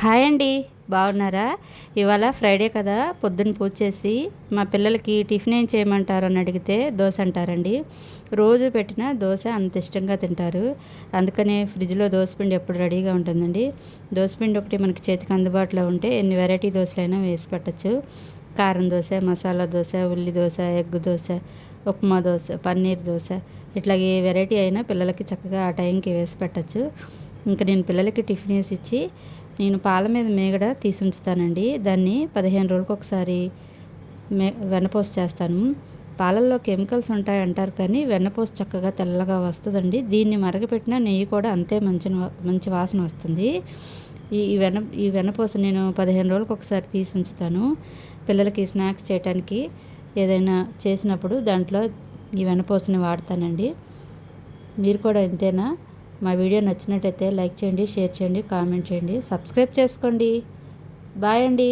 Hi అండి, బాగున్నారా? ఇవాళ ఫ్రైడే కదా, పొద్దున్న పూజ చేసి మా పిల్లలకి టిఫిన్ ఏం చేయమంటారు అని అడిగితే దోశ అంటారండి. రోజు పెట్టిన దోశ అంత ఇష్టంగా తింటారు. అందుకనే ఫ్రిడ్జ్లో దోశపిండి ఎప్పుడు రెడీగా ఉంటుందండి. దోశపిండి ఒకటి మనకి చేతికి అందుబాటులో ఉంటే ఎన్ని వెరైటీ దోశలైనా వేసి పెట్టచ్చు. కారం దోశ, మసాలా దోశ, ఉల్లి దోశ, ఎగ్ దోశ, ఉప్మా దోశ, పన్నీర్ దోశ, ఇట్లా ఏ వెరైటీ అయినా పిల్లలకి చక్కగా ఆ టైంకి వేసి పెట్టచ్చు. ఇంకా నేను పిల్లలకి టిఫిన్ వేసి ఇచ్చి నేను పాల మీద మీగడ తీసి ఉంచుతానండి. దాన్ని 15 రోజులకు ఒకసారి వెన్నపూస చేస్తాను. పాలల్లో కెమికల్స్ ఉంటాయి అంటారు, కానీ వెన్నపూస చక్కగా తెల్లగా వస్తుందండి. దీన్ని మరగపెట్టిన నెయ్యి కూడా అంతే మంచి వాసన వస్తుంది. ఈ వెన్నపూస నేను 15 రోజులకు ఒకసారి తీసి ఉంచుతాను. పిల్లలకి స్నాక్స్ చేయడానికి ఏదైనా చేసినప్పుడు దాంట్లో ఈ వెన్నపూసని వాడతానండి. మీరు కూడా ఇంతేనా? మా వీడియో నచ్చినట్టయితే లైక్ చేయండి, షేర్ చేయండి, కామెంట్ చేయండి, సబ్స్క్రైబ్ చేసుకోండి. బాయ్ అండి.